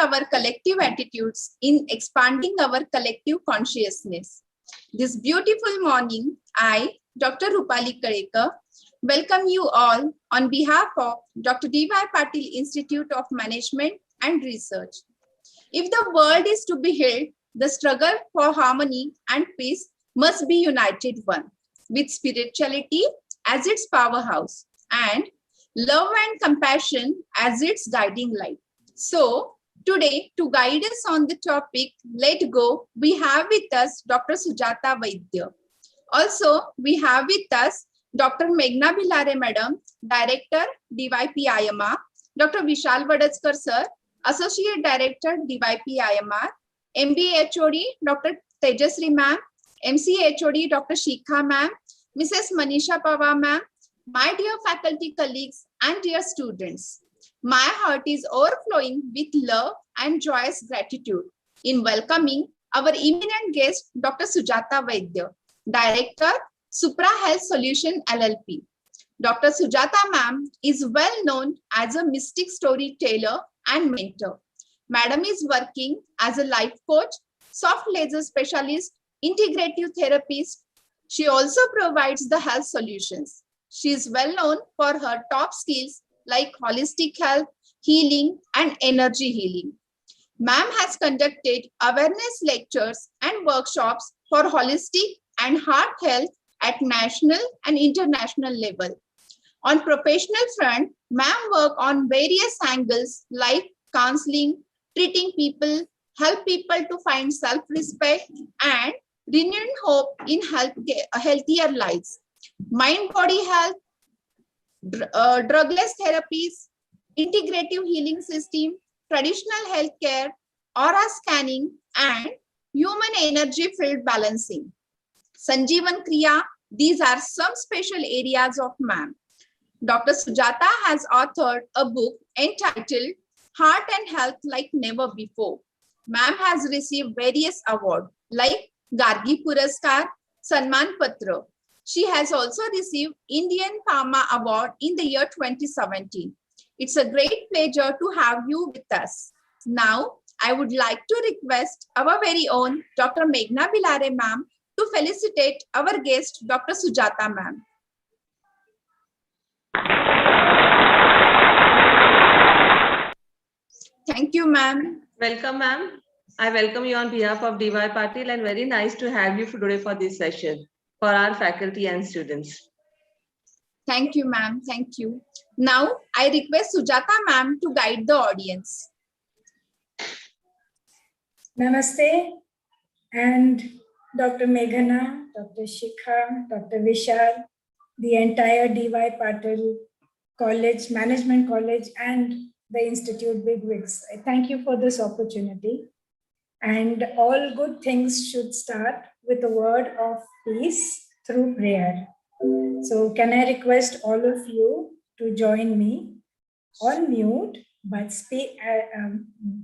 our collective attitudes in expanding our collective consciousness. This beautiful morning, I, Dr. Rupali Kadekar, welcome you all on behalf of Dr. D.Y. Patil Institute of Management and Research. If the world is to be healed, the struggle for harmony and peace must be united one, with spirituality as its powerhouse and love and compassion as its guiding light. So, today, to guide us on the topic, Let Go, we have with us Dr. Sujata Vaidya. Also, we have with us Dr. Meghna Bhilare Madam, Director, DYP-IMR, Dr. Vishal Vadajkar Sir, Associate Director, DYP-IMR, MBA HOD, Dr. Tejasri Ma'am, MC HOD, Dr. Shikha Ma'am, Mrs. Manisha Pava Ma'am, my dear faculty colleagues and dear students. My heart is overflowing with love and joyous gratitude in welcoming our eminent guest, Dr. Sujata Vaidya, Director, Supra Health Solution LLP. Dr. Sujata ma'am is well known as a mystic storyteller and mentor. Madam is working as a life coach, soft laser specialist, integrative therapist. She also provides the health solutions. She is well known for her top skills like holistic health, healing, and energy healing. Ma'am has conducted awareness lectures and workshops for holistic and heart health at national and international level. On professional front, ma'am work on various angles like counseling, treating people, help people to find self-respect, and renewed hope in healthier lives. Mind-body health, drugless therapies, integrative healing system, traditional healthcare, aura scanning, and human energy field balancing. Sanjeevan Kriya, these are some special areas of ma'am. Dr. Sujata has authored a book entitled Heart and Health Like Never Before. Ma'am has received various awards like Gargi Puraskar, Sanman Patra. She has also received Indian Pharma Award in the year 2017. It's a great pleasure to have you with us. Now, I would like to request our very own Dr. Meghna Bhilare ma'am to felicitate our guest, Dr. Sujata ma'am. Thank you, ma'am. Welcome, ma'am. I welcome you on behalf of DY Patil and very nice to have you today for this session for our faculty and students. Thank you, ma'am. Thank you. Now, I request Sujata ma'am to guide the audience. Namaste, and Dr. Meghna, Dr. Shikha, Dr. Vishal, the entire DY Patil College, Management College, and the Institute bigwigs. I thank you for this opportunity. And all good things should start with a word of peace through prayer. So can I request all of you to join me on mute, but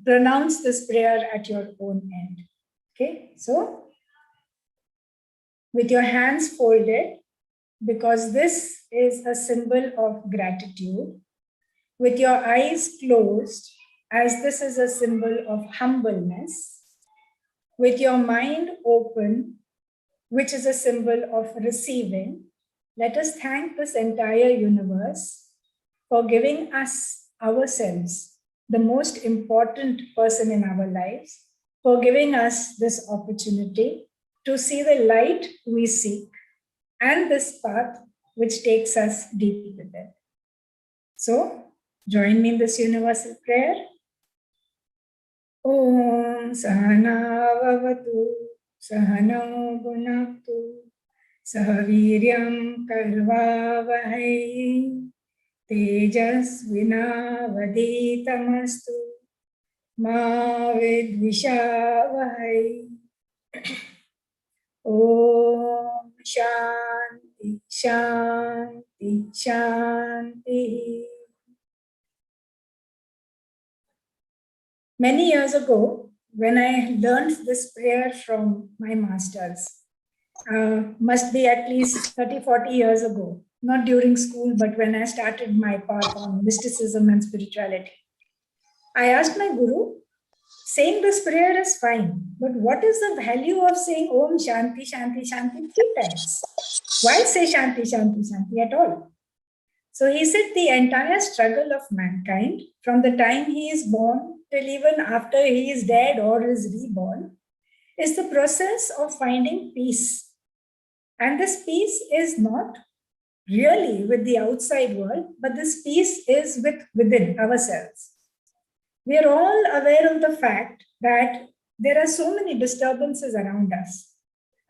pronounce this prayer at your own end. Okay, so with your hands folded, because this is a symbol of gratitude, with your eyes closed, as this is a symbol of humbleness, with your mind open, which is a symbol of receiving, let us thank this entire universe for giving us ourselves, the most important person in our lives, for giving us this opportunity to see the light we seek and this path which takes us deep within. So, join me in this universal prayer. Om Sahana Vavatu Sahano Gunaktu Sahaviryam Karvavahai Tejasvinavaditamastu Ma Vidvishavahai. Om Shanti Shanti Shanti. Many years ago, when I learned this prayer from my masters, must be at least 30-40 years ago, not during school, but when I started my path on mysticism and spirituality. I asked my guru Saying this prayer is fine, but what is the value of saying Om Shanti, Shanti, Shanti 3 times? Why say Shanti, Shanti, Shanti at all? So he said the entire struggle of mankind from the time he is born till even after he is dead or is reborn is the process of finding peace. And this peace is not really with the outside world, but this peace is within ourselves. We are all aware of the fact that there are so many disturbances around us.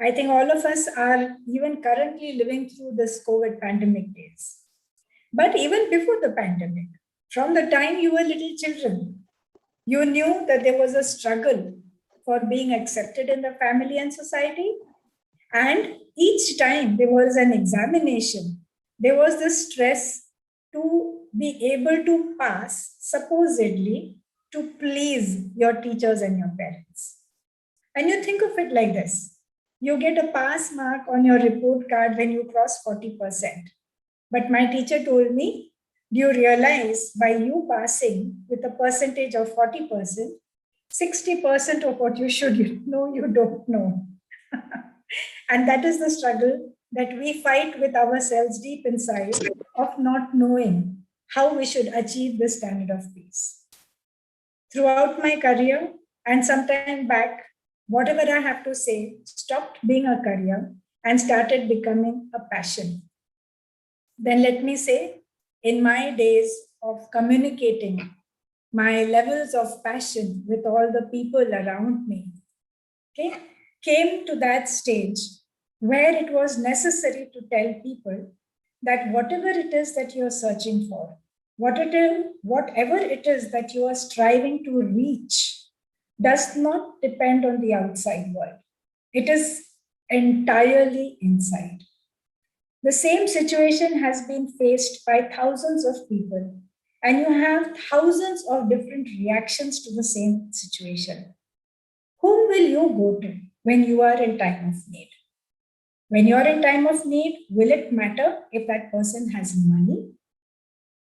I think all of us are even currently living through this COVID pandemic days. But even before the pandemic, from the time you were little children, you knew that there was a struggle for being accepted in the family and society. And each time there was an examination, there was this stress to be able to pass, supposedly, to please your teachers and your parents. And you think of it like this. You get a pass mark on your report card when you cross 40%. But my teacher told me, do you realize by you passing with a percentage of 40%, 60% of what you should know, you don't know. And that is the struggle that we fight with ourselves deep inside of not knowing how we should achieve this standard of peace. Throughout my career and sometime back, whatever I have to say stopped being a career and started becoming a passion. Then let me say, in my days of communicating my levels of passion with all the people around me, okay, came to that stage where it was necessary to tell people that whatever it is that you're searching for, whatever it is that you are striving to reach, does not depend on the outside world. It is entirely inside. The same situation has been faced by thousands of people, and you have thousands of different reactions to the same situation. Whom will you go to when you are in time of need? When you are in time of need, will it matter if that person has money?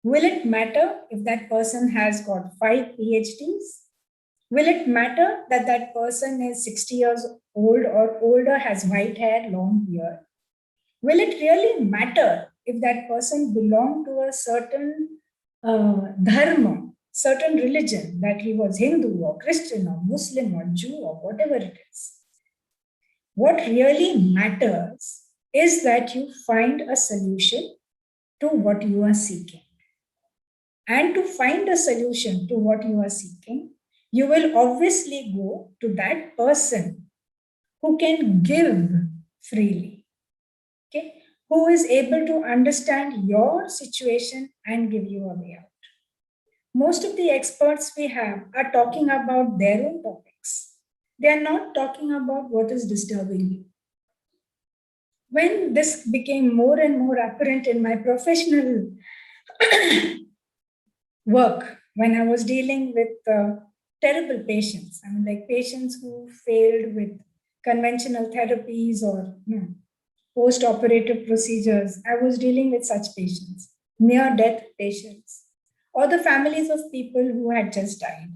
Will it matter if that person has got 5 PhDs? Will it matter that that person is 60 years old or older, has white hair, long beard? Will it really matter if that person belonged to a certain dharma, certain religion, that he was Hindu or Christian or Muslim or Jew or whatever it is? What really matters is that you find a solution to what you are seeking. And to find a solution to what you are seeking, you will obviously go to that person who can give freely. Okay, who is able to understand your situation and give you a way out. Most of the experts we have are talking about their own topics. They are not talking about what is disturbing you. When this became more and more apparent in my professional work, when I was dealing with terrible patients, I mean, like patients who failed with conventional therapies or post-operative procedures, I was dealing with such patients, near-death patients, or the families of people who had just died.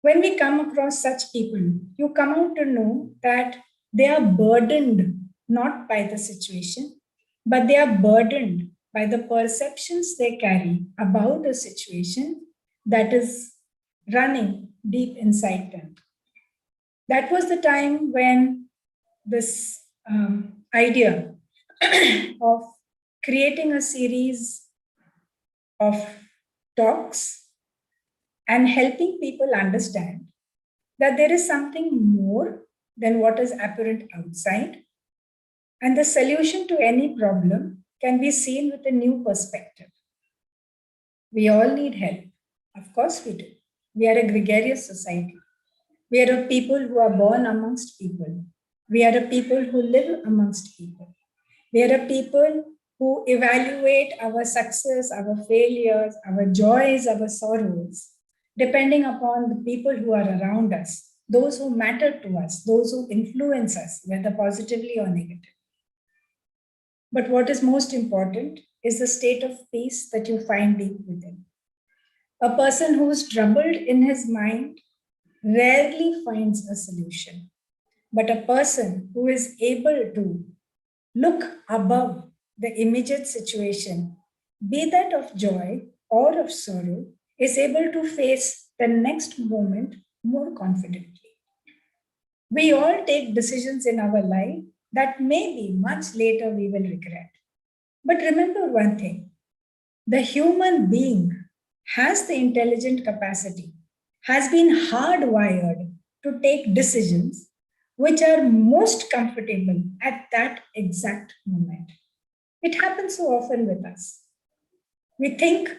When we come across such people, you come out to know that they are burdened not by the situation, but they are burdened by the perceptions they carry about the situation that is running deep inside them. That was the time when this idea of creating a series of talks and helping people understand that there is something more than what is apparent outside, and the solution to any problem can be seen with a new perspective. We all need help. Of course we do. We are a gregarious society. We are a people who are born amongst people. We are a people who live amongst people. We are a people who evaluate our success, our failures, our joys, our sorrows, depending upon the people who are around us, those who matter to us, those who influence us, whether positively or negatively. But what is most important is the state of peace that you find deep within. A person who is troubled in his mind rarely finds a solution. But a person who is able to look above the immediate situation, be that of joy or of sorrow, is able to face the next moment more confidently. We all take decisions in our life that maybe much later we will regret. But remember one thing, the human being has the intelligent capacity, has been hardwired to take decisions which are most comfortable at that exact moment. It happens so often with us. We think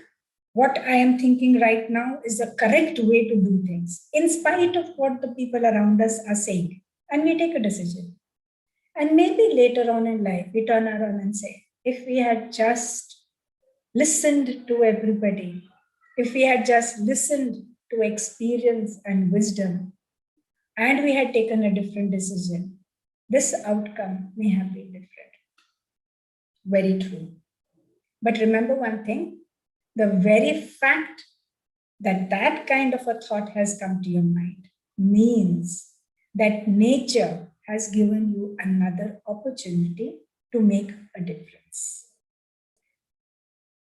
what I am thinking right now is the correct way to do things, in spite of what the people around us are saying. And we take a decision. And maybe later on in life, we turn around and say, if we had just listened to everybody, if we had just listened to experience and wisdom, and we had taken a different decision, this outcome may have been different. Very true. But remember one thing, the very fact that that kind of a thought has come to your mind means that nature has given you another opportunity to make a difference.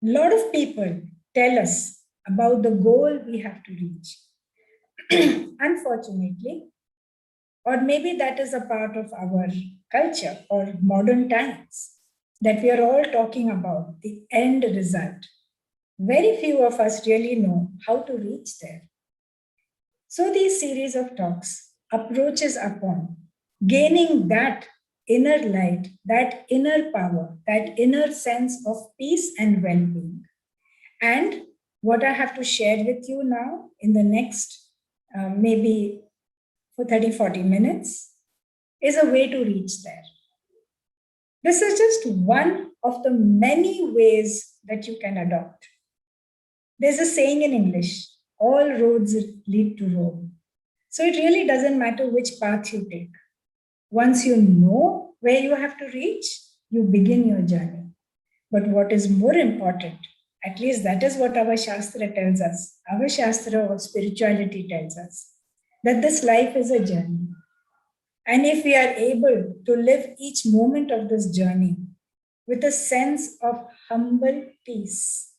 A lot of people tell us about the goal we have to reach. Unfortunately, or maybe that is a part of our culture or modern times, that we are all talking about the end result. Very few of us really know how to reach there. So these series of talks approaches upon gaining that inner light, that inner power, that inner sense of peace and well-being. And what I have to share with you now in the next maybe for 30-40 minutes is a way to reach there. This is just one of the many ways that you can adopt. There's a saying in English, all roads lead to Rome. So it really doesn't matter which path you take. Once you know where you have to reach, you begin your journey. But what is more important, at least that is what our Shastra tells us, our Shastra or spirituality tells us, that this life is a journey. And if we are able to live each moment of this journey with a sense of humble peace,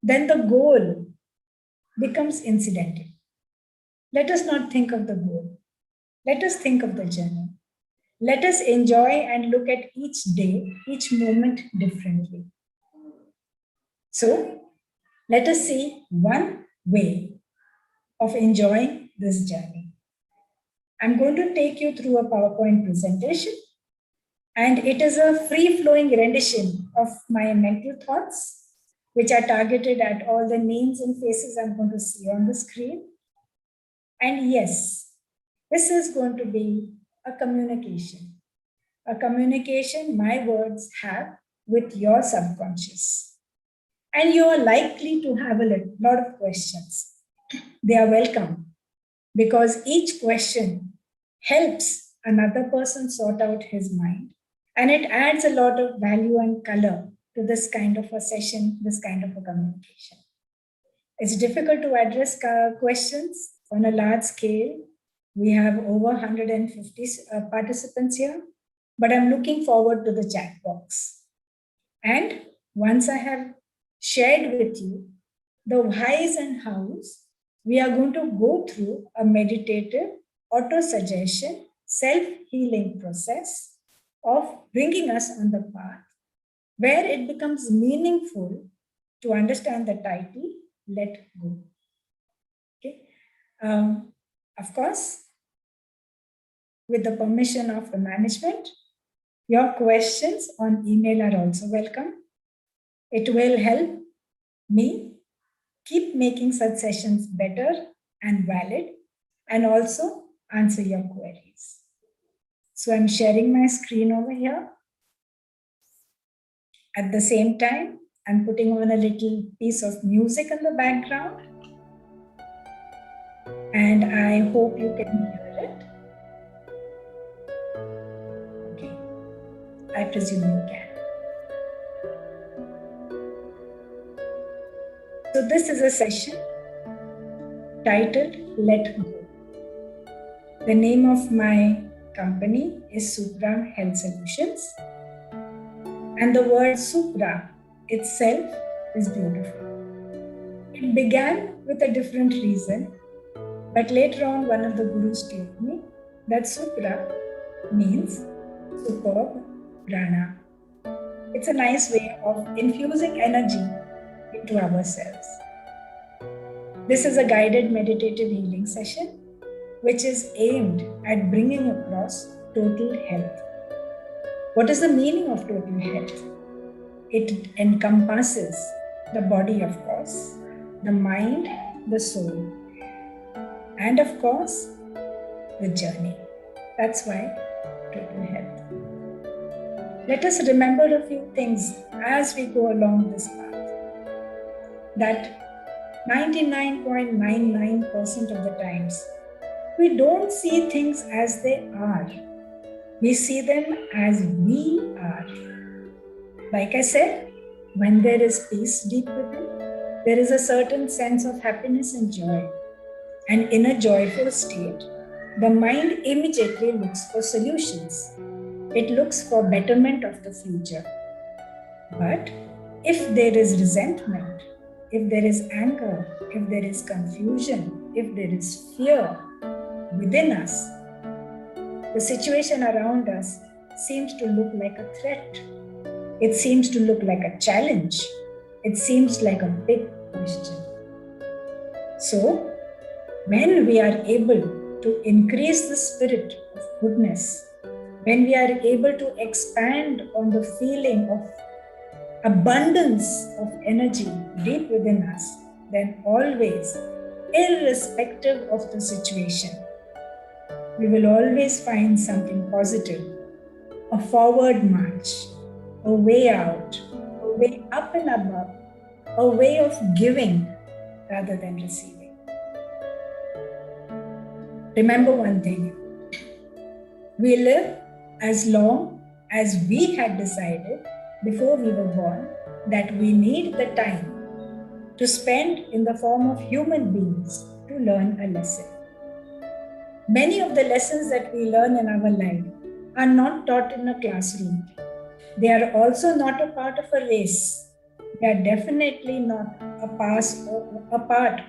then the goal becomes incidental. Let us not think of the goal. Let us think of the journey. Let us enjoy and look at each day, each moment differently. So, let us see one way of enjoying this journey. I'm going to take you through a PowerPoint presentation, and it is a free-flowing rendition of my mental thoughts, which are targeted at all the names and faces I'm going to see on the screen. And yes, this is going to be a communication my words have with your subconscious. And you are likely to have a lot of questions. They are welcome because each question helps another person sort out his mind, and it adds a lot of value and color to this kind of a session, this kind of a communication. It's difficult to address questions on a large scale. We have over 150 participants here, but I'm looking forward to the chat box. And once I have shared with you the whys and hows, we are going to go through a meditative auto-suggestion, self-healing process of bringing us on the path where it becomes meaningful to understand the title, Let Go. Okay. Of course, with the permission of the management, your questions on email are also welcome. It will help me keep making such sessions better and valid, and also answer your queries. So I'm sharing my screen over here. At the same time, I'm putting on a little piece of music in the background, and I hope you can hear it. Okay, I presume you can. So this is a session titled Let Go. The name of my company is Supra Health Solutions. And the word Supra itself is beautiful. It began with a different reason, but later on one of the gurus told me that Supra means superb prana. It's a nice way of infusing energy into ourselves. This is a guided meditative healing session which is aimed at bringing across total health. What is the meaning of total health? It encompasses the body, of course, the mind, the soul, and of course, the journey. That's why total health. Let us remember a few things as we go along this path. That 99.99% of the times, we don't see things as they are. We see them as we are. Like I said, when there is peace deep within, there is a certain sense of happiness and joy. And in a joyful state, the mind immediately looks for solutions. It looks for betterment of the future. But if there is resentment, if there is anger, if there is confusion, if there is fear within us, the situation around us seems to look like a threat. It seems to look like a challenge. It seems like a big question. So, when we are able to increase the spirit of goodness, when we are able to expand on the feeling of abundance of energy deep within us, then always, irrespective of the situation, we will always find something positive, a forward march, a way out, a way up and above, a way of giving rather than receiving. Remember one thing, we live as long as we had decided before we were born that we need the time to spend in the form of human beings to learn a lesson. Many of the lessons that we learn in our life are not taught in a classroom. They are also not a part of a race. They are definitely not a part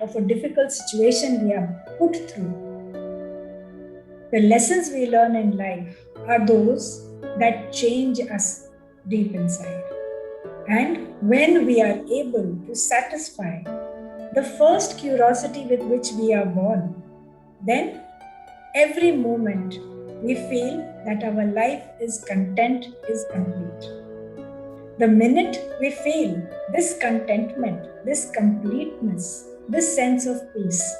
of a difficult situation we are put through. The lessons we learn in life are those that change us deep inside. And when we are able to satisfy the first curiosity with which we are born, then every moment we feel that our life is content, is complete. The minute we feel this contentment, this completeness, this sense of peace,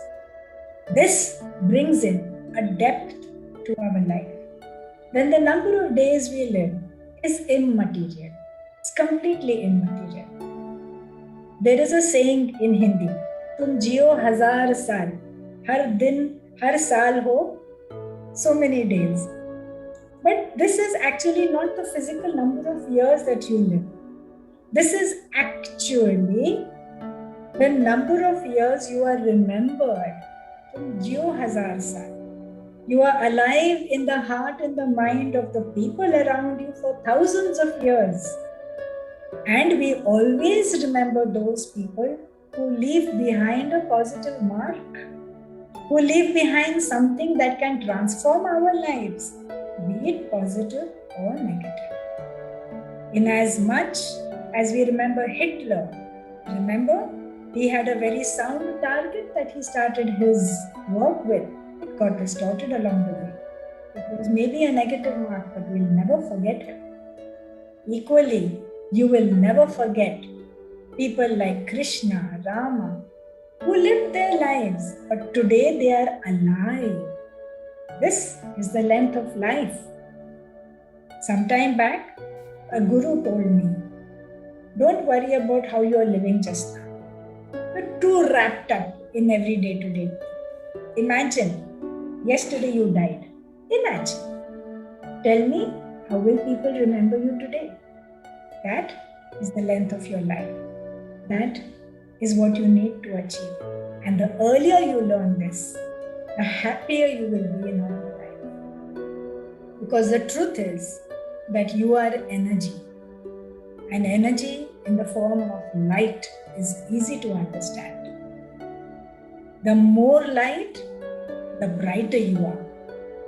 this brings in a depth to our life. Then the number of days we live is immaterial. It's completely immaterial. There is a saying in Hindi, "Tum jiyo 1000 saal, har din, har saal ho, so many days." But this is actually not the physical number of years that you live. This is actually the number of years you are remembered. Tum jiyo 1000 saal. You are alive in the heart and the mind of the people around you for thousands of years. And we always remember those people who leave behind a positive mark, who leave behind something that can transform our lives, be it positive or negative. In as much as we remember Hitler, remember, he had a very sound target that he started his work with. It got distorted along the way. It was maybe a negative mark, but we'll never forget him. Equally, you will never forget people like Krishna, Rama, who lived their lives, but today they are alive. This is the length of life. Some time back, a guru told me, don't worry about how you are living just now. You're too wrapped up in every day-to-day. Imagine, yesterday you died. Imagine. Tell me, how will people remember you today? That is the length of your life. That is what you need to achieve. And the earlier you learn this, the happier you will be in all your life. Because the truth is that you are energy. And energy in the form of light is easy to understand. The more light, the brighter you are.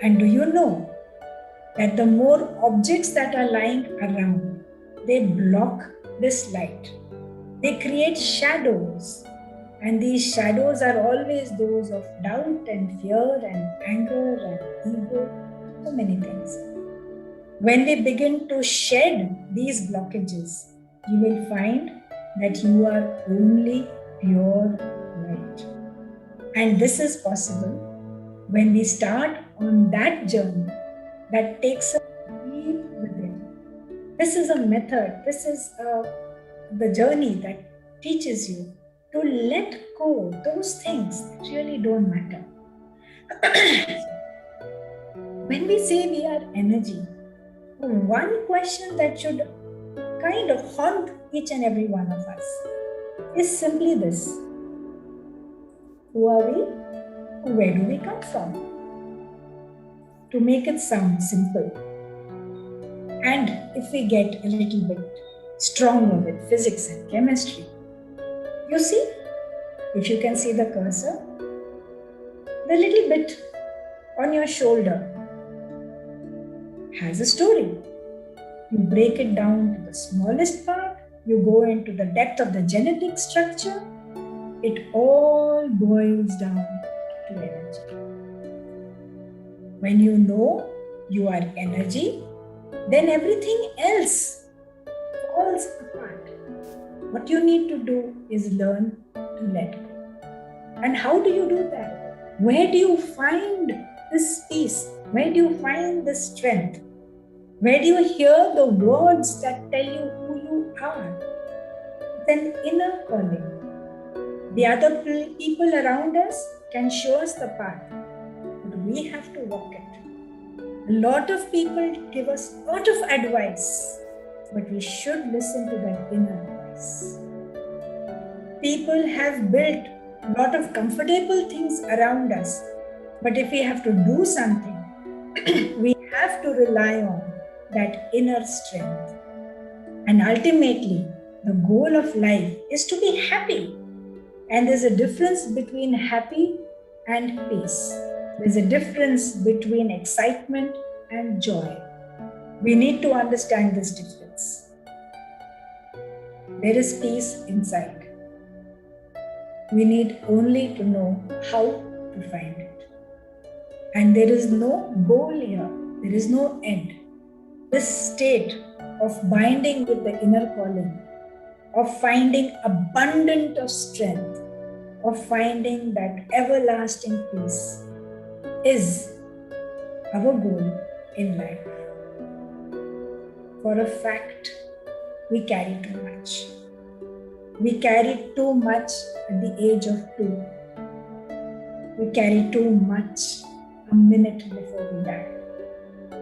And do you know that the more objects that are lying around, they block this light. They create shadows. And these shadows are always those of doubt and fear and anger and ego, so many things. When we begin to shed these blockages, you will find that you are only pure light. And this is possible when we start on that journey that takes us deep within. This is a method, this is the journey that teaches you to let go those things that really don't matter. When we say we are energy, one question that should kind of haunt each and every one of us is simply this: who are we? Where do we come from? To make it sound simple, and if we get a little bit stronger with physics and chemistry, you see, if you can see the cursor, the little bit on your shoulder has a story. You break it down to the smallest part, you go into the depth of the genetic structure, it all boils down to energy. When you know you are energy, then everything else falls apart. What you need to do is learn to let go. And how do you do that? Where do you find this peace? Where do you find this strength? Where do you hear the words that tell you who you are? It's an inner calling. The other people around us can show us the path, but we have to walk it. A lot of people give us a lot of advice, but we should listen to that inner voice. People have built a lot of comfortable things around us, but if we have to do something, we have to rely on that inner strength. And ultimately, the goal of life is to be happy. And there's a difference between happy and peace. There's a difference between excitement and joy. We need to understand this difference. There is peace inside. We need only to know how to find it. And there is no goal here. There is no end. This state of binding with the inner calling, of finding abundant of strength, of finding that everlasting peace is our goal in life. For a fact, we carry too much. We carry too much at the age of 2. We carry too much a minute before we die.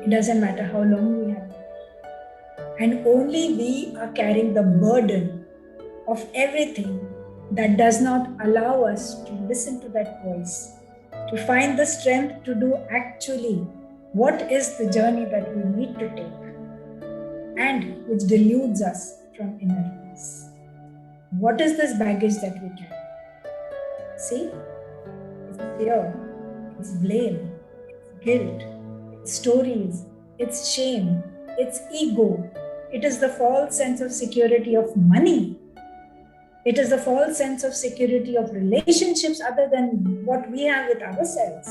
It doesn't matter how long we have. And only we are carrying the burden of everything that does not allow us to listen to that voice, to find the strength to do actually what is the journey that we need to take, and which deludes us from inner peace. What is this baggage that we carry? See, it's fear, it's blame, it's guilt, it's stories, it's shame, it's ego. It is the false sense of security of money. It is the false sense of security of relationships other than what we have with ourselves.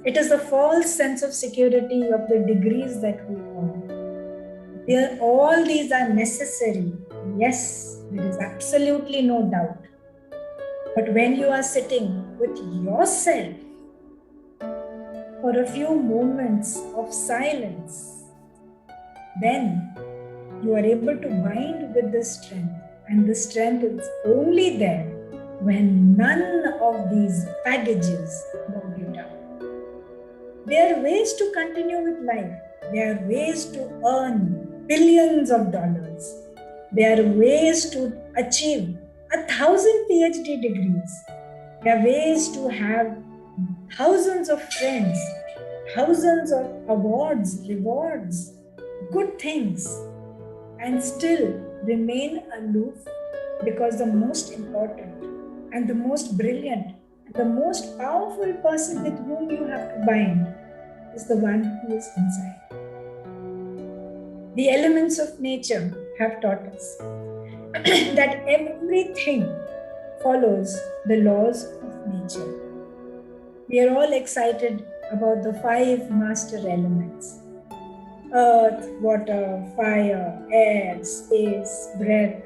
It is the false sense of security of the degrees that we own. All these are necessary. Yes, there is absolutely no doubt. But when you are sitting with yourself for a few moments of silence, then you are able to bind with the strength. And the strength is only there when none of these baggages bog you down. There are ways to continue with life. There are ways to earn billions of dollars. There are ways to achieve 1,000 PhD degrees. There are ways to have thousands of friends, thousands of awards, rewards, good things, and still remain aloof because the most important and the most brilliant and the most powerful person with whom you have to bind is the one who is inside. The elements of nature have taught us that everything follows the laws of nature. We are all excited about the 5 master elements: earth, water, fire, air, space, breath.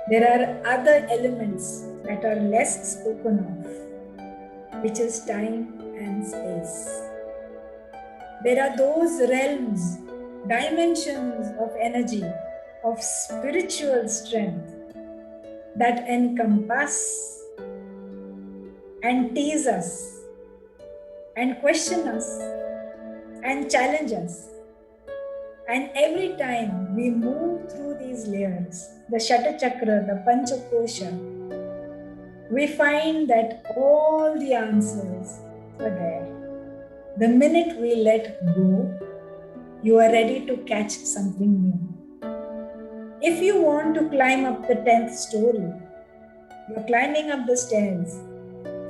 There are other elements that are less spoken of, which is time and space. There are those realms, dimensions of energy, of spiritual strength that encompass and tease us and question us and challenge us. And every time we move through these layers, the Shata Chakra, the Panchakosha, we find that all the answers are there. The minute we let go, you are ready to catch something new. If you want to climb up the 10th story, you're climbing up the stairs.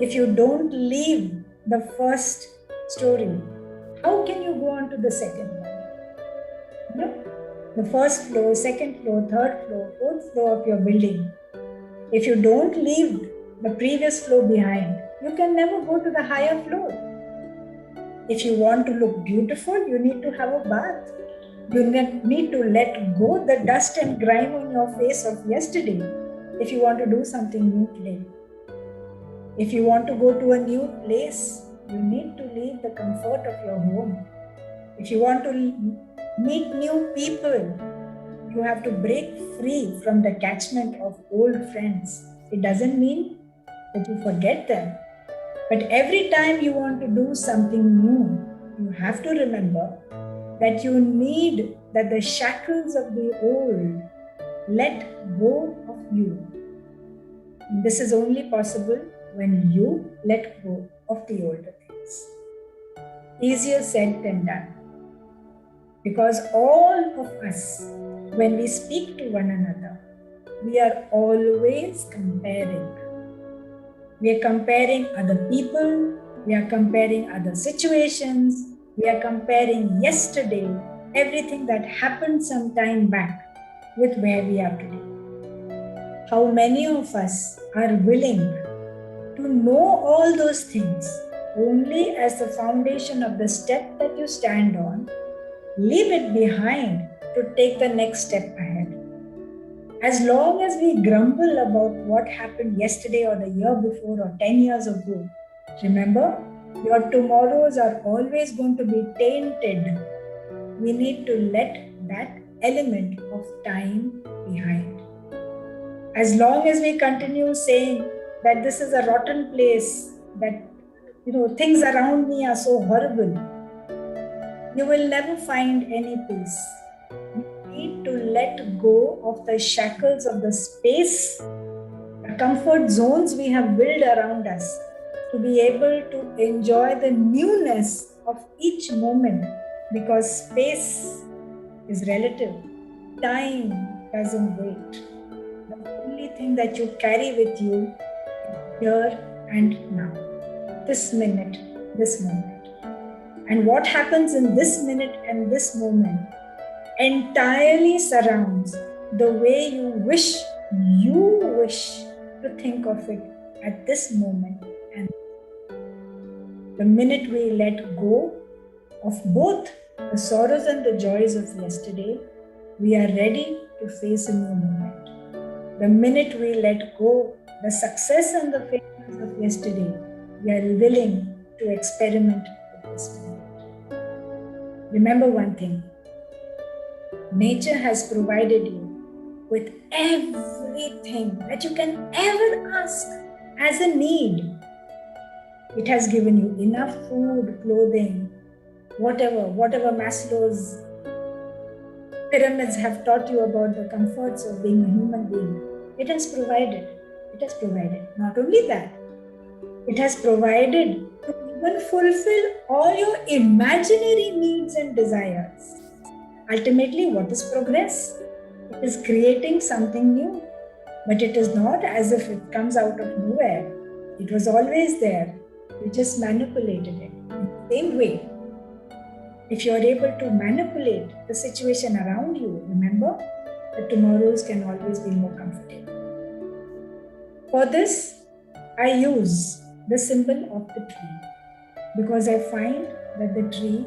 If you don't leave the first story, how can you go on to the second one? No? The first floor, second floor, third floor, fourth floor of your building. If you don't leave the previous floor behind, you can never go to the higher floor. If you want to look beautiful, you need to have a bath. You need to let go the dust and grime on your face of yesterday if you want to do something new today. If you want to go to a new place, you need to leave the comfort of your home. If you want to meet new people, you have to break free from the catchment of old friends. It doesn't mean that you forget them. But every time you want to do something new, you have to remember that you need that the shackles of the old let go of you. This is only possible when you let go of the older things. Easier said than done. Because all of us, when we speak to one another, we are always comparing. We are comparing other people, we are comparing other situations, we are comparing yesterday, everything that happened some time back with where we are today. How many of us are willing to know all those things only as the foundation of the step that you stand on, leave it behind to take the next step ahead? As long as we grumble about what happened yesterday or the year before or 10 years ago, remember, your tomorrows are always going to be tainted. We need to let that element of time behind. As long as we continue saying that this is a rotten place, that things around me are so horrible, you will never find any peace. Need to let go of the shackles of the space, the comfort zones we have built around us, to be able to enjoy the newness of each moment, because space is relative. Time doesn't wait. The only thing that you carry with you is here and now, this minute, this moment. And what happens in this minute and this moment entirely surrounds the way you wish to think of it at this moment. And the minute we let go of both the sorrows and the joys of yesterday, we are ready to face a new moment. The minute we let go the success and the failures of yesterday, we are willing to experiment with this moment. Remember one thing. Nature has provided you with everything that you can ever ask as a need. It has given you enough food, clothing, whatever Maslow's pyramids have taught you about the comforts of being a human being. It has provided. Not only that, It has provided to even fulfill all your imaginary needs and desires. Ultimately, what is progress? It is creating something new, but it is not as if it comes out of nowhere. It was always there. You just manipulated it. In the same way, if you are able to manipulate the situation around you, remember that tomorrows can always be more comfortable. For this, I use the symbol of the tree because I find that the tree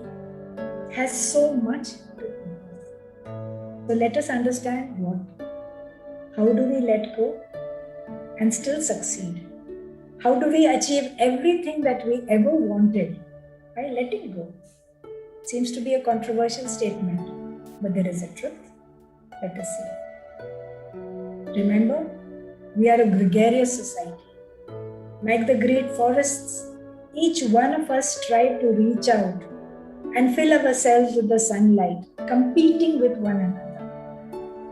has so much to offer. So let us understand what. How do we let go and still succeed? How do we achieve everything that we ever wanted by letting go? Seems to be a controversial statement, but there is a truth. Let us see. Remember, we are a gregarious society. Like the great forests, each one of us strive to reach out and fill ourselves with the sunlight, competing with one another.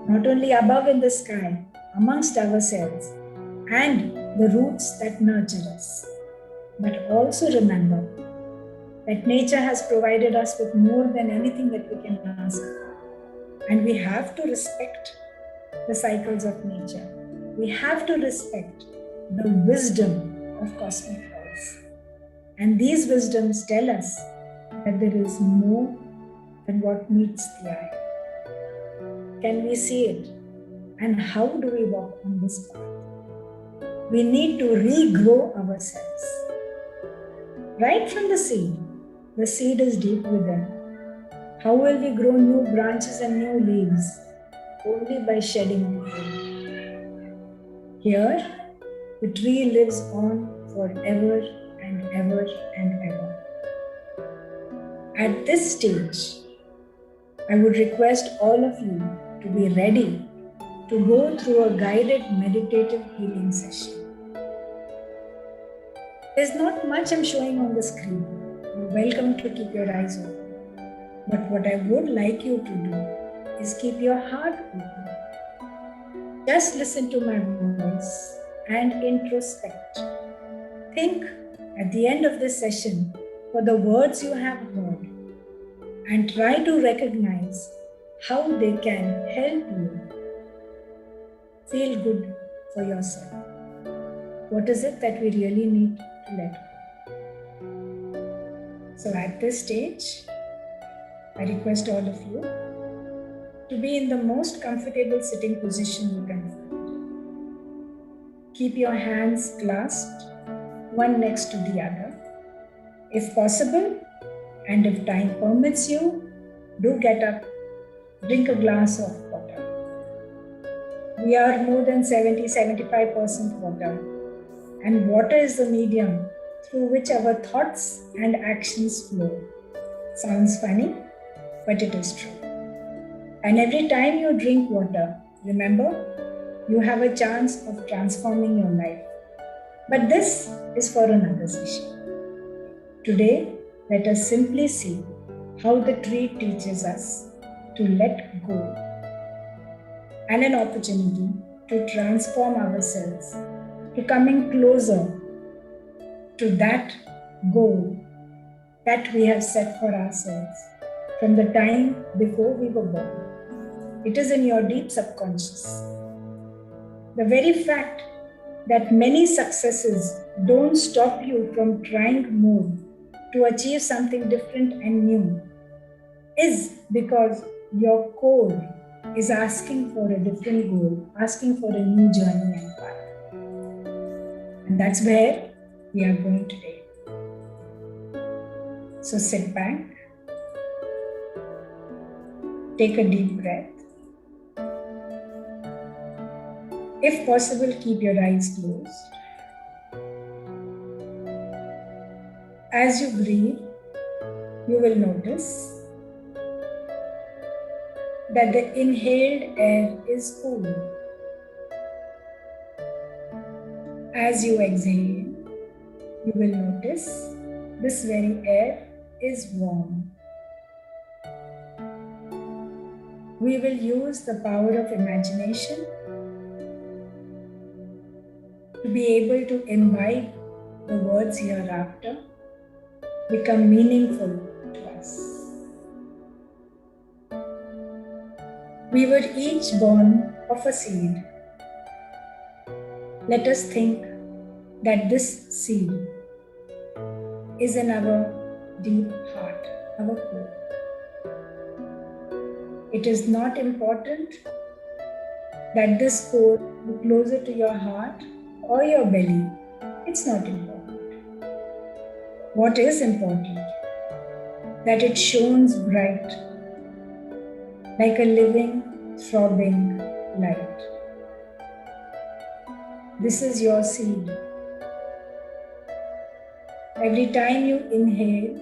Not only above in the sky, amongst ourselves, and the roots that nurture us. But also remember that nature has provided us with more than anything that we can ask for. And we have to respect the cycles of nature. We have to respect the wisdom of cosmic laws. And these wisdoms tell us that there is more than what meets the eye. Can we see it? And how do we walk on this path? We need to regrow ourselves. Right from the seed is deep within. How will we grow new branches and new leaves? Only by shedding the old. Here, the tree lives on forever and ever and ever. At this stage, I would request all of you to be ready to go through a guided meditative healing session. There's not much I'm showing on the screen. You're welcome to keep your eyes open. But what I would like you to do is keep your heart open. Just listen to my voice and introspect. Think at the end of this session for the words you have heard and try to recognize how they can help you feel good for yourself. What is it that we really need to let go? So at this stage, I request all of you to be in the most comfortable sitting position you can find. Keep your hands clasped, one next to the other. If possible, and if time permits you, do get up, drink a glass of water. We are more than 70-75% water, and water is the medium through which our thoughts and actions flow. Sounds funny, but it is true. And every time you drink water, remember, you have a chance of transforming your life. But this is for another session. Today, let us simply see how the tree teaches us to let go, and an opportunity to transform ourselves, to coming closer to that goal that we have set for ourselves from the time before we were born. It is in your deep subconscious. The very fact that many successes don't stop you from trying more to achieve something different and new is because your core is asking for a different goal, asking for a new journey and path. And that's where we are going today. So sit back, take a deep breath. If possible, keep your eyes closed. As you breathe, you will notice that the inhaled air is cool. As you exhale, you will notice this very air is warm. We will use the power of imagination to be able to imbibe the words hereafter become meaningful to us. We were each born of a seed. Let us think that this seed is in our deep heart, our core. It is not important that this core be closer to your heart or your belly. It's not important. What is important? That it shines bright like a living, throbbing light. This is your seed. Every time you inhale,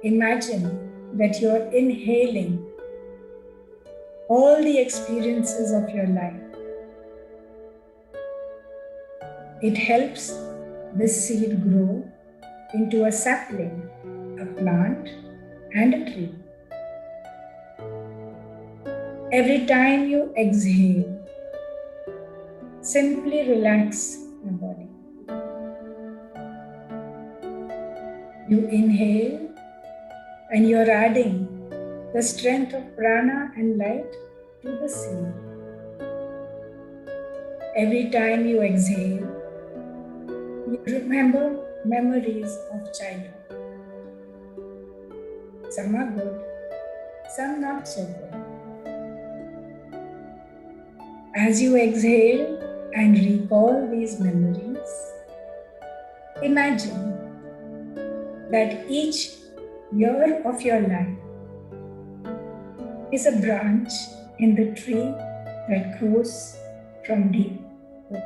imagine that you're inhaling all the experiences of your life. It helps this seed grow into a sapling, a plant, and a tree. Every time you exhale, simply relax your body. You inhale and you're adding the strength of prana and light to the seed. Every time you exhale, you remember memories of childhood. Some are good, some not so good. As you exhale and recall these memories, imagine that each year of your life is a branch in the tree that grows from deep within.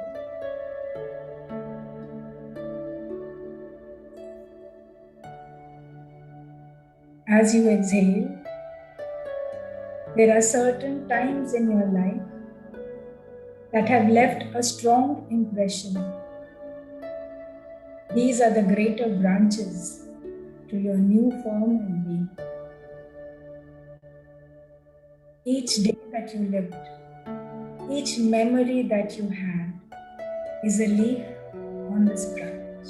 As you exhale, there are certain times in your life that have left a strong impression. These are the greater branches to your new form and being. Each day that you lived, each memory that you had is a leaf on this branch.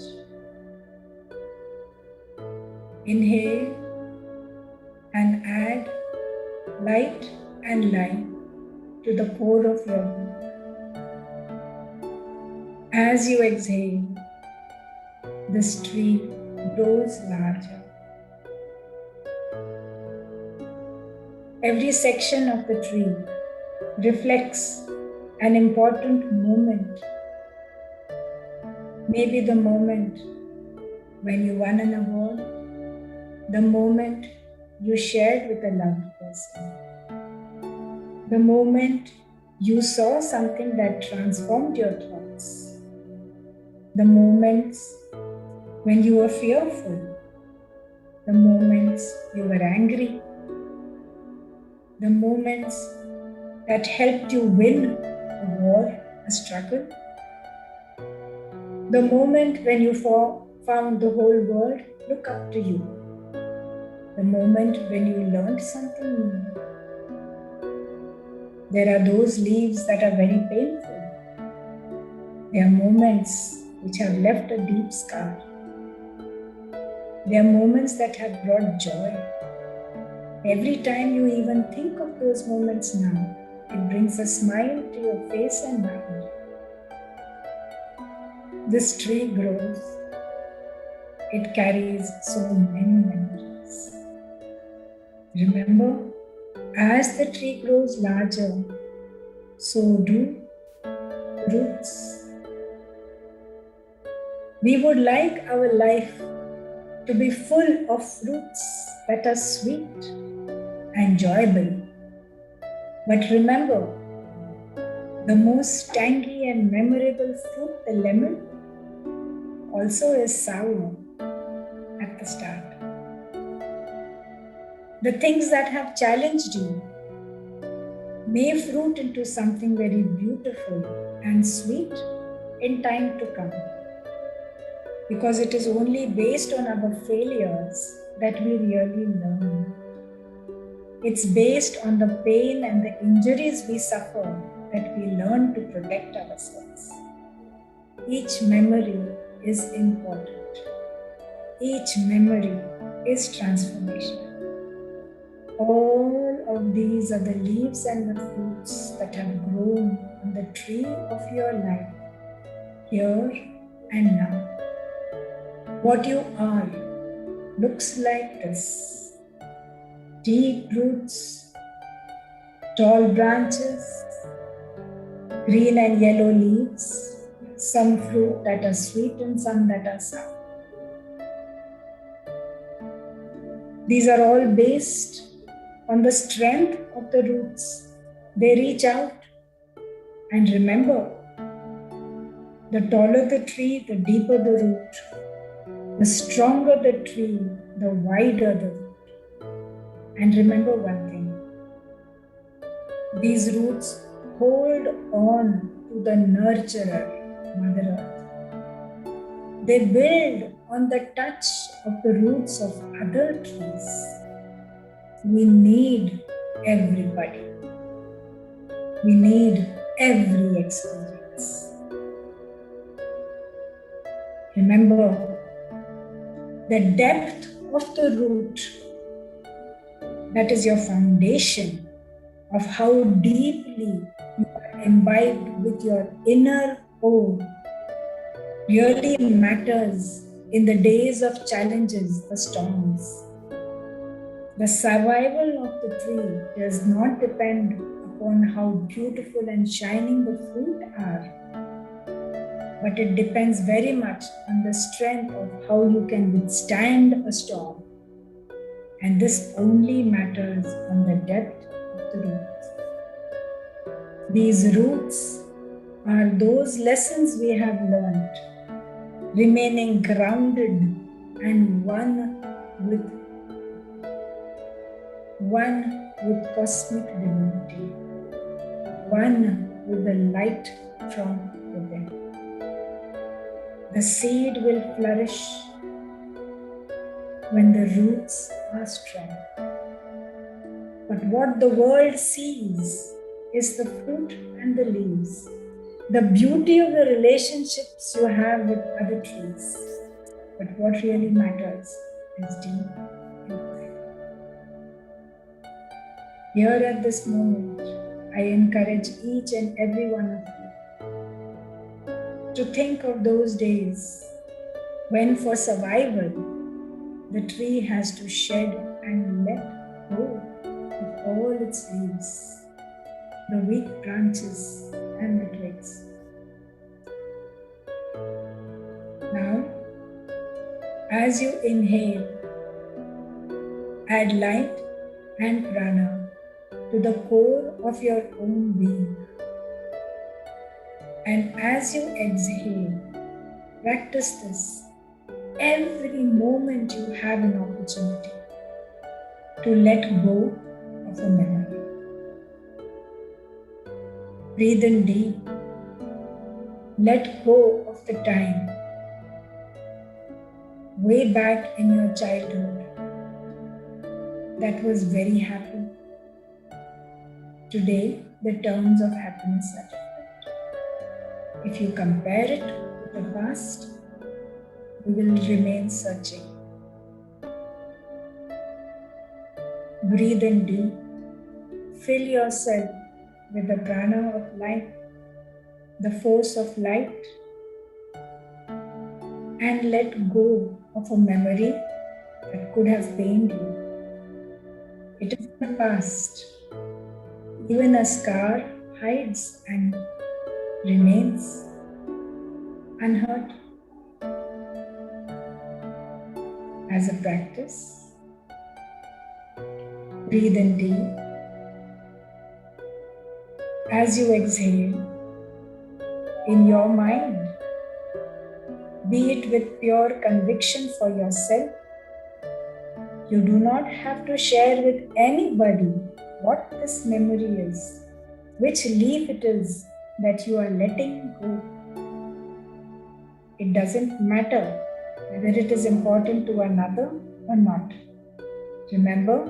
Inhale and add light and life to the core of your being. As you exhale, this tree grows larger. Every section of the tree reflects an important moment. Maybe the moment when you won an award, the moment you shared with a loved person, the moment you saw something that transformed your thoughts, the moments when you were fearful, the moments you were angry, the moments that helped you win a war, a struggle, the moment when you found the whole world look up to you, the moment when you learned something new. There are those leaves that are very painful. There are moments which have left a deep scar. There are moments that have brought joy. Every time you even think of those moments now, it brings a smile to your face and mind. This tree grows. It carries so many memories. Remember, as the tree grows larger, so do roots. We would like our life to be full of fruits that are sweet and enjoyable. But remember, the most tangy and memorable fruit, the lemon, also is sour at the start. The things that have challenged you may fruit into something very beautiful and sweet in time to come. Because it is only based on our failures that we really learn. It's based on the pain and the injuries we suffer that we learn to protect ourselves. Each memory is important. Each memory is transformational. All of these are the leaves and the fruits that have grown on the tree of your life, here and now. What you are looks like this: deep roots, tall branches, green and yellow leaves, some fruit that are sweet and some that are sour. These are all based on the strength of the roots. They reach out. And remember, the taller the tree, the deeper the root. The stronger the tree, the wider the root. And remember one thing: these roots hold on to the nurturer, Mother Earth. They build on the touch of the roots of other trees. We need everybody. We need every experience. Remember, the depth of the root, that is your foundation of how deeply you are imbibed with your inner core, really matters in the days of challenges, the storms. The survival of the tree does not depend upon how beautiful and shining the fruit are, but it depends very much on the strength of how you can withstand a storm. And this only matters on the depth of the roots. These roots are those lessons we have learned, remaining grounded and one with cosmic divinity, one with the light from within. The seed will flourish when the roots are strong. But what the world sees is the fruit and the leaves, the beauty of the relationships you have with other trees. But what really matters is deep inside. Here at this moment, I encourage each and every one of you to think of those days when, for survival, the tree has to shed and let go of all its leaves, the weak branches and the twigs. Now, as you inhale, add light and prana to the core of your own being. And as you exhale, practice this every moment you have an opportunity to let go of a memory. Breathe in deep. Let go of the time way back in your childhood that was very happy. Today, the terms of happiness are different. If you compare it with the past, you will remain searching. Breathe in deep. Fill yourself with the prana of life, the force of light, and let go of a memory that could have pained you. It is the past. Even a scar hides and remains unhurt. As a practice, breathe in deep. As you exhale, in your mind, be it with pure conviction for yourself. You do not have to share with anybody what this memory is, which leaf it is that you are letting go. It doesn't matter whether it is important to another or not. Remember,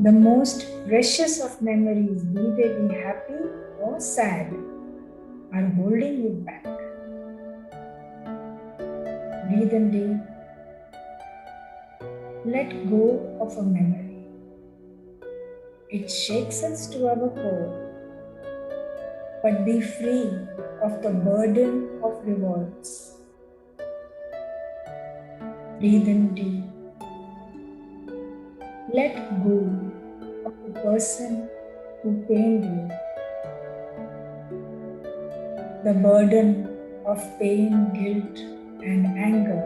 the most precious of memories, be they be happy or sad, are holding you back. Breathe in deep. Let go of a memory. It shakes us to our core, but be free of the burden of rewards. Breathe in deep. Let go of the person who pained you. The burden of pain, guilt, and anger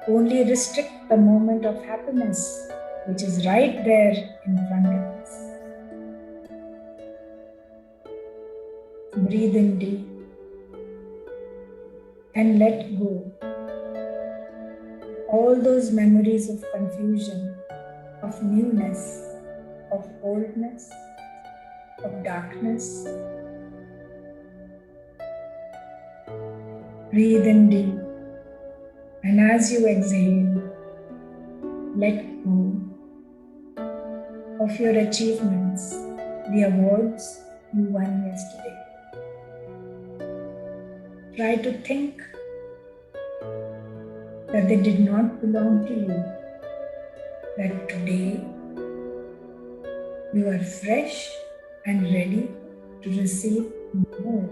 only restrict the moment of happiness which is right there in front of us. Breathe in deep and let go all those memories of confusion, of newness, of oldness, of darkness. Breathe in deep, and as you exhale, let go of your achievements, the awards you won yesterday. Try to think that they did not belong to you, that today you are fresh and ready to receive more.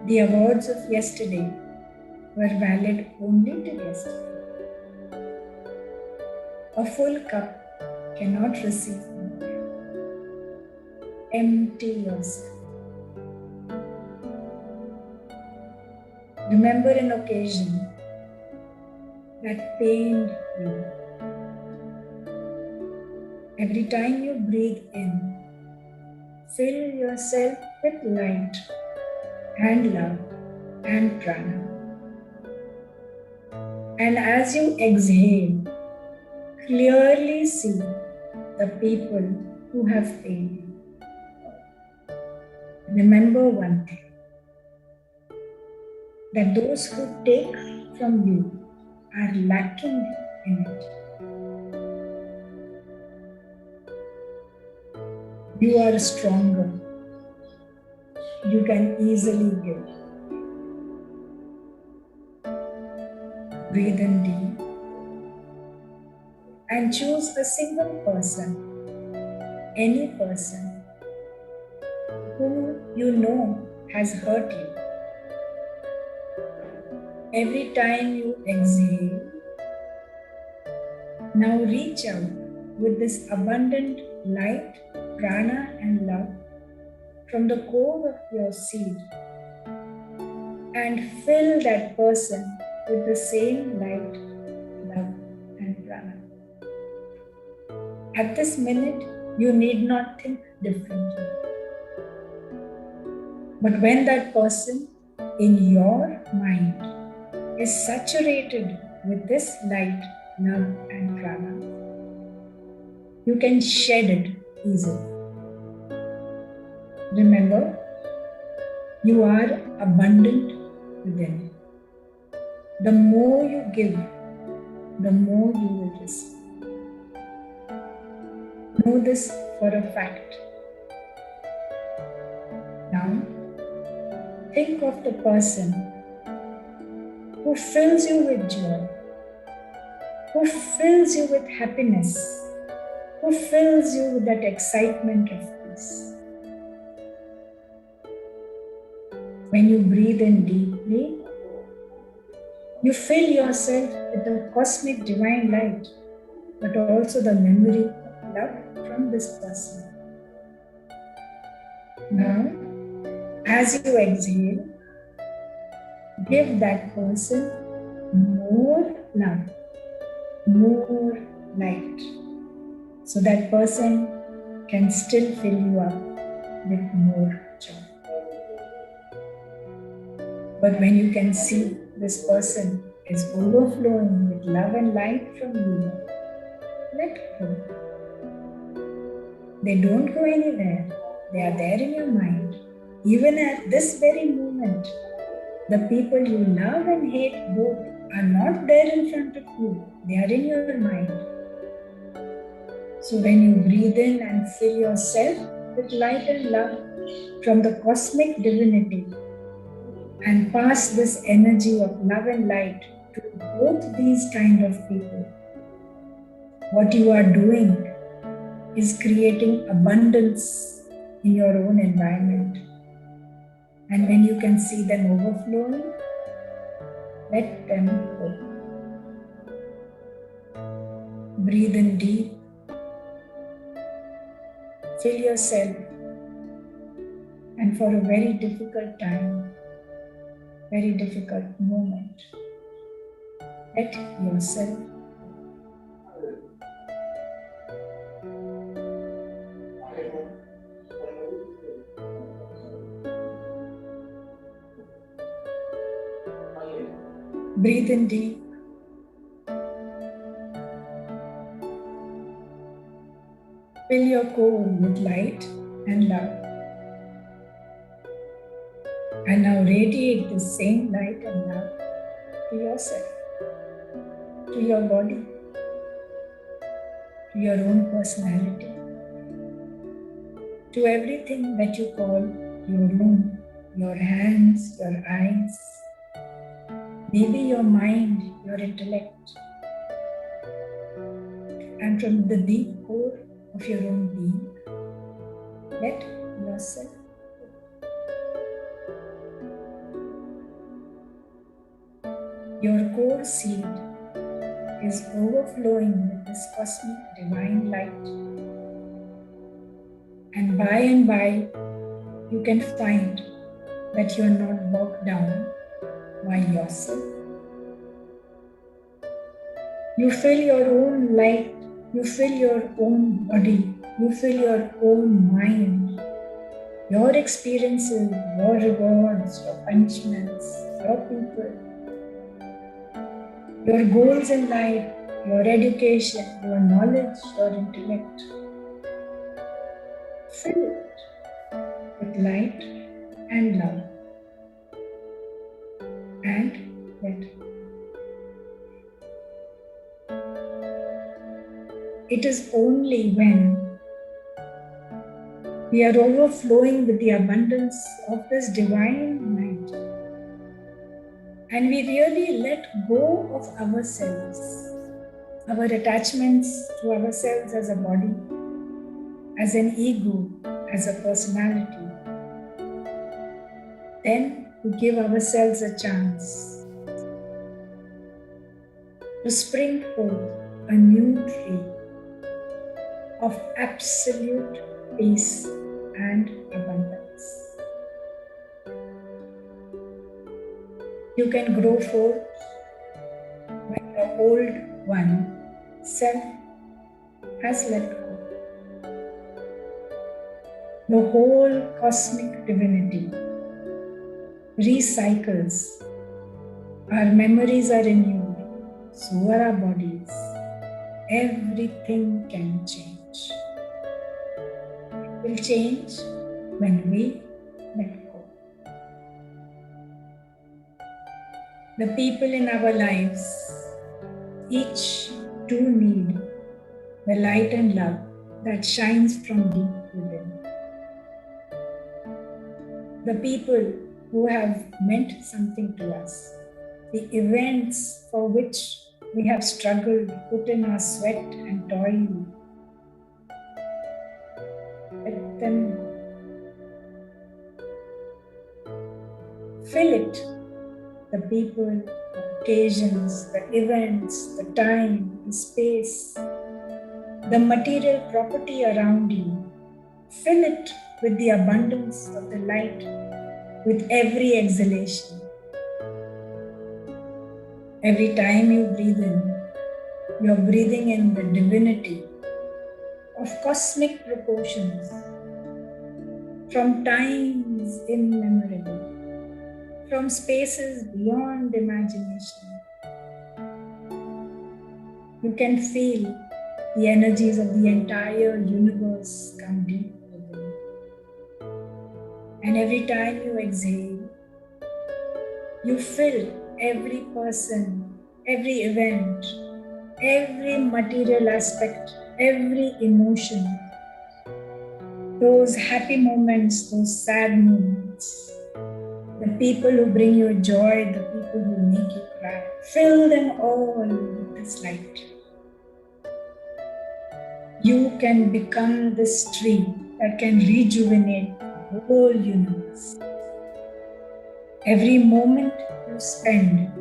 The awards of yesterday were valid only till yesterday. A full cup cannot receive more. Empty yourself. Remember an occasion that pained you. Every time you breathe in, fill yourself with light and love and prana. And as you exhale, clearly see the people who have pained you. Remember one thing, that those who take from you are lacking in it. You are stronger. You can easily give. Breathe in deep and choose a single person, any person who you know has hurt you. Every time you exhale, now reach out with this abundant light, prana and love from the core of your seed and fill that person with the same light, love and prana. At this minute, you need not think differently. But when that person in your mind is saturated with this light, love and prana, you can shed it easily. Remember, you are abundant within. The more you give, the more you will receive. Know this for a fact. Now, think of the person who fills you with joy, who fills you with happiness, who fills you with that excitement of peace. When you breathe in deeply, you fill yourself with the cosmic divine light, but also the memory of love from this person. Now, as you exhale, give that person more love, more light, so that person can still fill you up with more joy. But when you can see this person is overflowing with love and light from you, let go. They don't go anywhere. They are there in your mind. Even at this very moment, the people you love and hate both are not there in front of you. They are in your mind. So when you breathe in and fill yourself with light and love from the cosmic divinity, and pass this energy of love and light to both these kind of people. What you are doing is creating abundance in your own environment. And when you can see them overflowing, let them go. Breathe in deep. Fill yourself. And for a very difficult time, very difficult moment, let yourself go. Breathe in deep. Fill your core with light and love. And now radiate the same light and love to yourself, to your body, to your own personality, to everything that you call your own, your hands, your eyes, maybe your mind, your intellect. And from the deep core of your own being, let yourself go. Your core seed is overflowing with this cosmic divine light. And by, you can find that you are not bogged down by yourself. You fill your own light, you fill your own body, you fill your own mind, your experiences, your rewards, your punishments, your people, your goals in life, your education, your knowledge, your intellect. Fill it with light and love. And let go. It is only when we are overflowing with the abundance of this divine light and we really let go of ourselves, our attachments to ourselves as a body, as an ego, as a personality, then we give ourselves a chance to spring forth a new tree of absolute peace and abundance. You can grow forth when the old one, self, has let go. The whole cosmic divinity recycles. Our memories are renewed, so are our bodies. Everything can change. It will change when we let go. The people in our lives, each do need the light and love that shines from deep within. The people who have meant something to us, the events for which we have struggled, put in our sweat and toil, let them go. Fill it, the people, the occasions, the events, the time, the space, the material property around you. Fill it with the abundance of the light with every exhalation. Every time you breathe in, you're breathing in the divinity of cosmic proportions from times immemorable, from spaces beyond imagination. You can feel the energies of the entire universe come deep within. And every time you exhale, you fill every person, every event, every material aspect, every emotion, those happy moments, those sad moments, the people who bring you joy, the people who make you cry. Fill them all with this light. You can become this tree that can rejuvenate the whole universe. Every moment you spend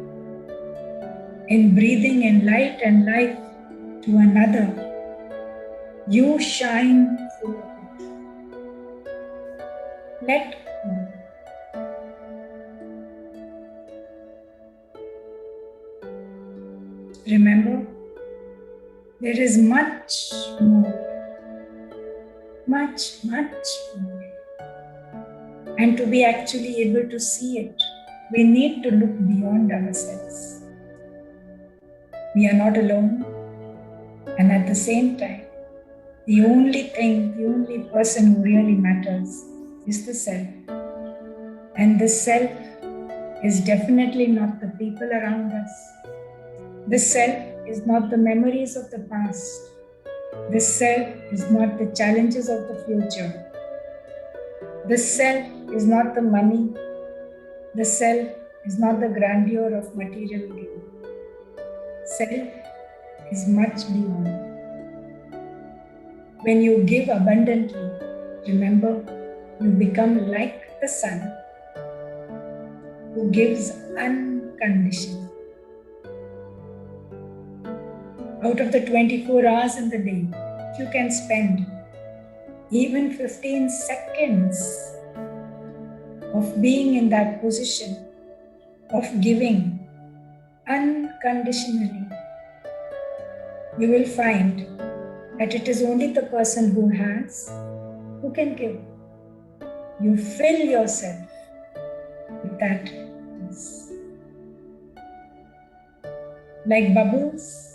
in breathing in light and life to another, you shine through it. Let go. Remember, there is much more. Much more. And to be actually able to see it, we need to look beyond ourselves. We are not alone, and at the same time, the only person who really matters is the self. And the self is definitely not the people around us. The self is not the memories of the past. The self is not the challenges of the future. The self is not the money. The self is not the grandeur of material gain. Self is much beyond. When you give abundantly, remember, you become like the sun who gives unconditionally. Out of the 24 hours in the day, if you can spend even 15 seconds of being in that position of giving unconditionally, you will find that it is only the person who has who can give. You fill yourself with that peace. Like bubbles,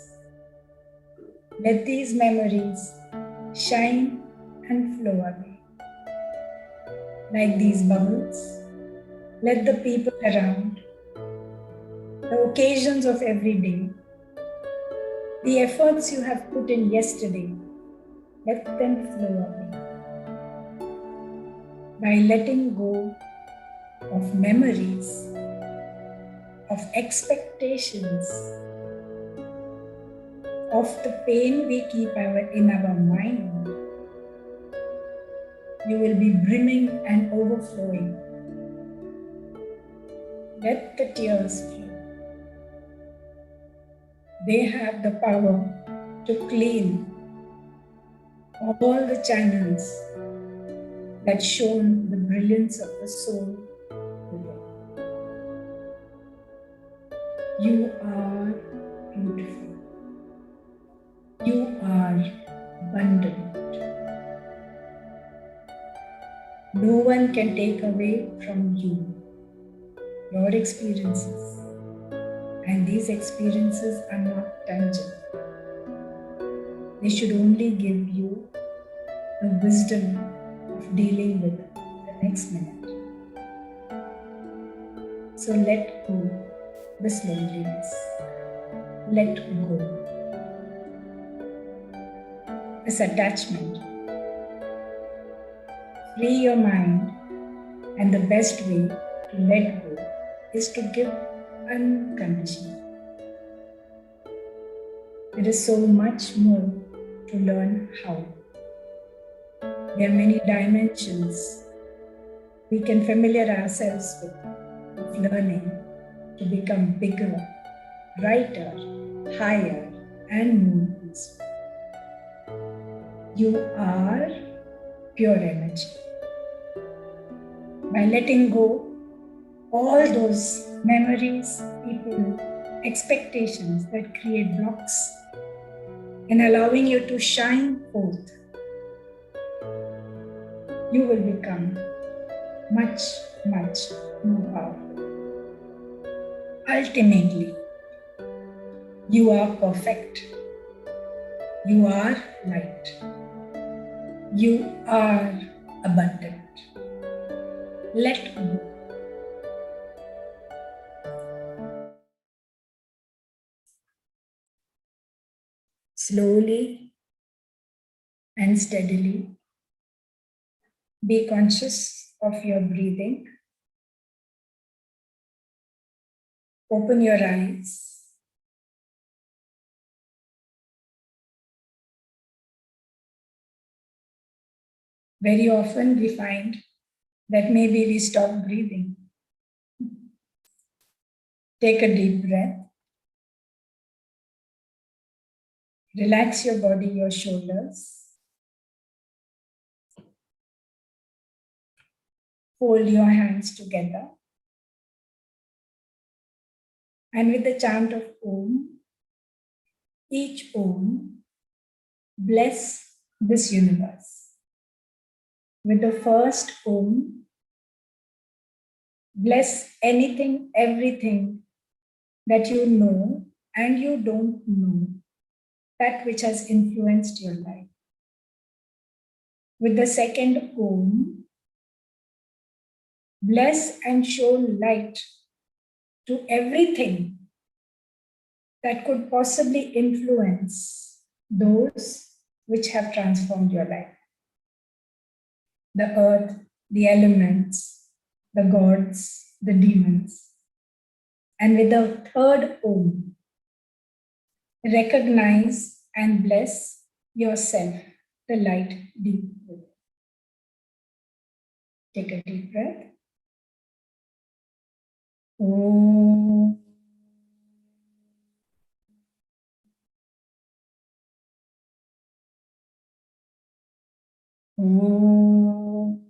let these memories shine and flow away. Like these bubbles, let the people around, the occasions of every day, the efforts you have put in yesterday, let them flow away. By letting go of memories, of expectations, of the pain we keep in our mind, you will be brimming and overflowing. Let the tears flow. They have the power to clean all the channels that shone the brilliance of the soul within. You are beautiful. You are abundant. No one can take away from you your experiences, and these experiences are not tangible. They should only give you the wisdom of dealing with the next minute. So let go this loneliness. Let go this attachment. Free your mind, and the best way to let go is to give unconditionally. There is so much more to learn how. There are many dimensions we can familiar ourselves with of learning to become bigger, brighter, higher, and more peaceful. You are pure energy. By letting go all those memories, people, expectations that create blocks, and allowing you to shine forth, you will become much, much more powerful. Ultimately, you are perfect. You are light. You are abundant. Let go. Slowly and steadily, be conscious of your breathing. Open your eyes. Very often we find that maybe we stop breathing. Take a deep breath. Relax your body, your shoulders. Fold your hands together. And with the chant of Om, each Om, bless this universe. With the first Om, bless anything, everything that you know and you don't know, that which has influenced your life. With the second Om, bless and show light to everything that could possibly influence those which have transformed your life. The earth, the elements, the gods, the demons. And with the third Om, recognize and bless yourself, the light deep within. Take a deep breath. Om. Om.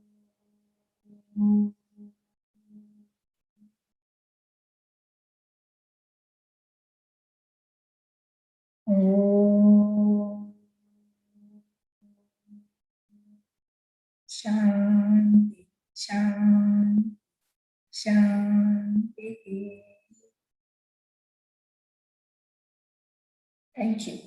Om. Shanti, Shanti, Shanti. Thank you.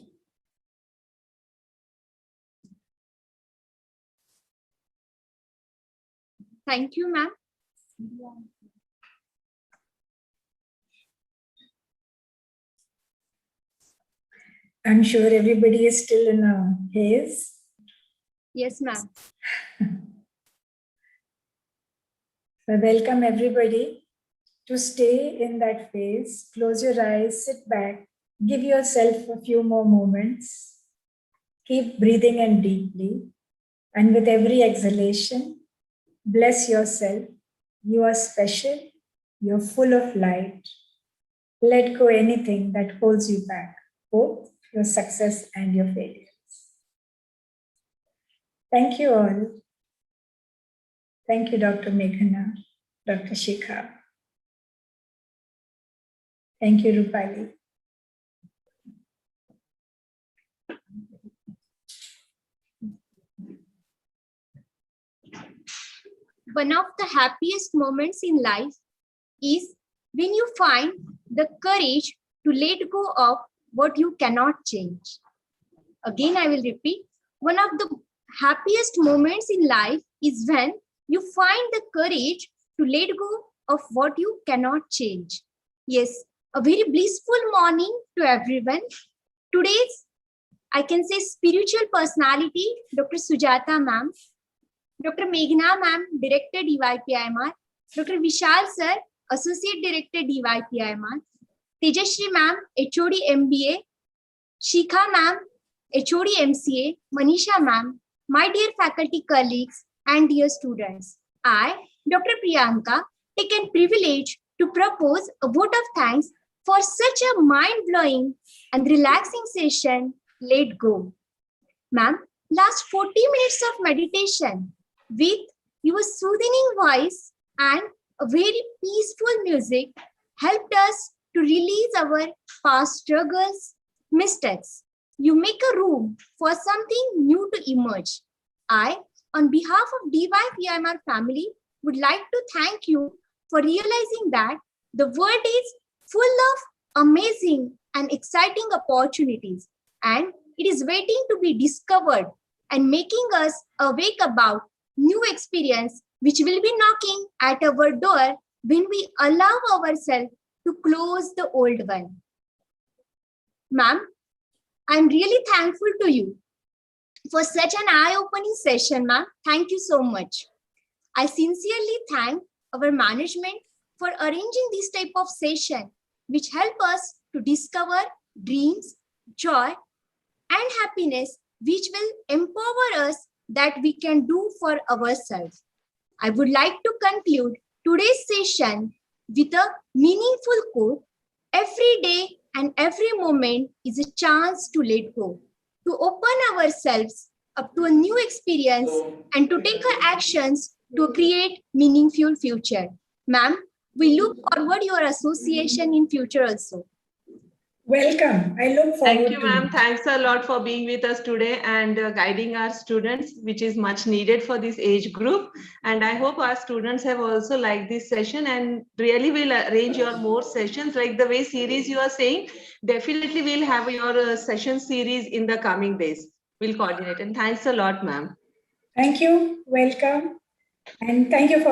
Thank you, ma'am. I'm sure everybody is still in a haze. Yes, ma'am. So welcome everybody to stay in that phase. Close your eyes, sit back, give yourself a few more moments. Keep breathing in deeply. And with every exhalation, bless yourself. You are special. You're full of light. Let go anything that holds you back, both your success and your failures. Thank you all. Thank you, Dr. Meghana, Dr. Shikha. Thank you, Rupali. One of the happiest moments in life is when you find the courage to let go of what you cannot change. Again, I will repeat. One of the happiest moments in life is when you find the courage to let go of what you cannot change. Yes, a very blissful morning to everyone. Today's, I can say, spiritual personality, Dr. Sujata ma'am, Dr. Meghana ma'am, Director DYPIMR, Dr. Vishal sir, Associate Director DYPIMR, Tejashri ma'am, HOD MBA, Shikha ma'am, HOD MCA, Manisha ma'am, my dear faculty colleagues and dear students. I, Dr. Priyanka, take a privilege to propose a vote of thanks for such a mind-blowing and relaxing session. Let go. Ma'am, last 40 minutes of meditation with your soothing voice and a very peaceful music helped us to release our past struggles, mistakes. You make a room for something new to emerge. I, on behalf of DYPIMR family, would like to thank you for realizing that the world is full of amazing and exciting opportunities, and it is waiting to be discovered and making us awake about new experience which will be knocking at our door when we allow ourselves to close the old one. Ma'am, I'm really thankful to you for such an eye-opening session, ma'am. Thank you so much. I sincerely thank our management for arranging this type of session which help us to discover dreams, joy, and happiness, which will empower us that we can do for ourselves. I would like to conclude today's session with a meaningful quote. Every day and every moment is a chance to let go, to open ourselves up to a new experience and to take our actions to create meaningful future. Ma'am, we look forward your association in future also. Welcome. I look forward Thank you, to ma'am. it. Thanks a lot for being with us today and guiding our students, which is much needed for this age group. And I hope our students have also liked this session and really will arrange your more sessions like the way series you are saying. Definitely we'll have your session series in the coming days. We'll coordinate. And thanks a lot, ma'am. Thank you. Welcome. And thank you for